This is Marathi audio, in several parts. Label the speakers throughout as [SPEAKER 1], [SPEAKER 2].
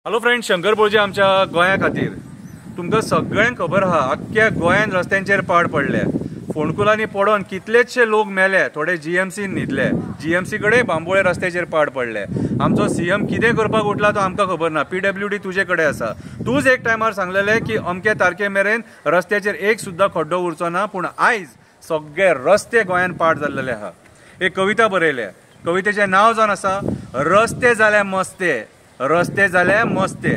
[SPEAKER 1] हॅलो फ्रेंड, शंकर बोळजे आमच्या गोंया खातीर. तुमकां सगळ्यांक खबर आहा, आख्ख्या गोंयान रस्त्यांचेर पाड पडले. फोंडकुलांनी पडोन कितलेशे लोक मेले, थोडे जीएमसीन न्हिदले. जीएमसी कडेन बांबोळे रस्त्याचेर पाड पडले. आमचो सीएम कितें करपाक उठला तो आमकां खबर ना. PWD तुजे कडेन आसा. तूंच एक टायमार सांगलेलें की अमके तारखे मेरेन रस्त्याचेर एक सुद्दां खड्डो उरचो ना, पूण आयज सगळे रस्ते गोंयान पाड जाल्लेले आहा. एक कविता बरयल्या. कवितेचें नांव जावन आसा रस्ते जाले मस्ते, रस्ते जाले मस्ते,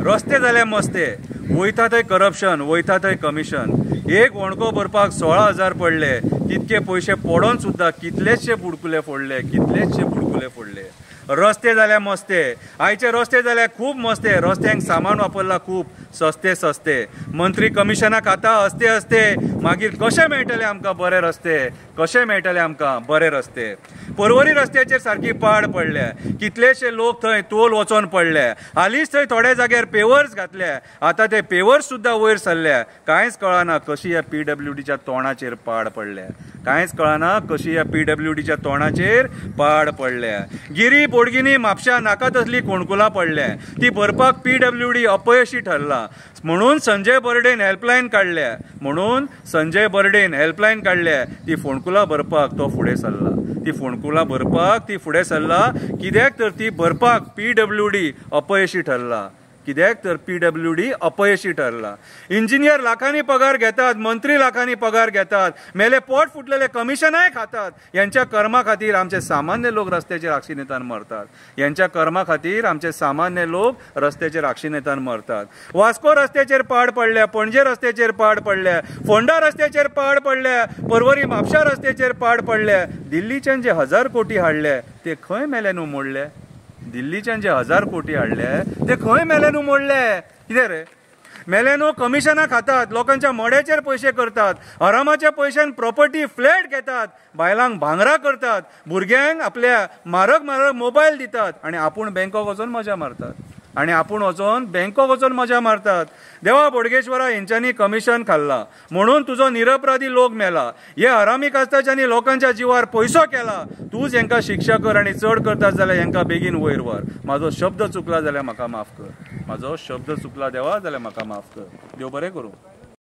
[SPEAKER 1] रस्ते जाले मस्ते. वयता थंय करप्शन, वयता थंय कमिशन. एक वणको भरपाक 16,000 पडले. तितके पयशे पडोन सुद्दां कितलेशे बुडकुले फोडले, कितलेशे बुडकुले फोडले. रस्ते जाले मस्ते. आयचे रस्ते जाले खूब मस्ते. रस्त्यांक सामान वापरला खूब सस्ते सस्ते. मंत्री कमिशनाक खाता असते असते. मागीर कशे मेळटले आमकां बरे रस्ते, कशे मेळटले आमकां बरे रस्ते. पर्वरी रस्त्याचेर सारकी पाड पडल्या. कितलेशे लोक थंय तोल वचोन पडले. हालींच थंय थोड्या जाग्यार पेवर्स घातले. आतां ते पेवर्स सुद्दां वयर सरल्या. कांयच कळना कशी ह्या PWDच्या तोंडाचेर पाड पडल्या. कांयच कळना कशी ह्या PWDच्या तोंडाचेर पाड पडल्या. गिरी बोडगिनी म्हापशा नाका तसली कोणकुलां पडल्या. ती भरपाक PWD अपयशी ठरला. म्हणून संजय बर्डेन हेल्पलायन काडल्या. म्हणून संजय बर्डेन हेल्पलायन काडल्या. ती फोंडकुलां भरपाक तो फुडें सरला. ती फोंडकुलां भरपाक ती फुडें सरला. कित्याक तर ती भरपाक PWD अपयशी ठरला. कित्याक तर PWD अपयशी ठरला. इंजिनियर लाखांनी पगार घेतात, मंत्री लाखांनी पगार घेतात, मेले पोट फुटलेले कमिशनाय खातात. यांच्या कर्मा खातीर आमचे सामान्य लोक रस्त्याचेर आक्षिणेतान मरतात. यांच्या कर्मा खातीर आमचे सामान्य लोक रस्त्याचेर आक्षिणेतान मरतात. वास्को रस्त्याचेर पाड पडल्या, पणजे रस्त्याचेर पाड पडल्या, फोंडा रस्त्याचेर पाड पडल्या, पर्वरी म्हापशा रस्त्याचेर पाड पडल्या. दिल्लीच्यान जे 1000 कोटी हाडले ते खंय मेले न्हू मोडले. दिल्लीच्यान जे 1000 कोटी हाडले ते खंय मेले न्हू मोडले. कितें रे मेले न्हू. कमिशनां खातात, लोकांच्या मोड्याचेर पयशे करतात, हरामाच्या पयशान प्रॉपर्टी फ्लॅट घेतात, बायलांक भांगरां करतात, भुरग्यांक आपल्या म्हारग म्हारग मोबायल दितात आनी आपूण बँकोक वचोन मजा मारतात. आनी आपूण वचोन बँकोक वचोन मजा मारतात. देवा बोडगेश्वरा हेंच्यांनी कमिशन खाल्ला म्हणून तुजो निरपराधी लोक मेला. हे हरामी कास्ताच्यांनी लोकांच्या जिवार पयसो केला. तूंच हेंकां शिक्षा कर आनी चड करतात जाल्यार हेंकां बेगीन वयर व्हर. म्हाजो शब्द चुकला जाल्यार म्हाका माफ कर. म्हाजो शब्द चुकला देवा जाल्यार म्हाका माफ कर. देव बरें करूं.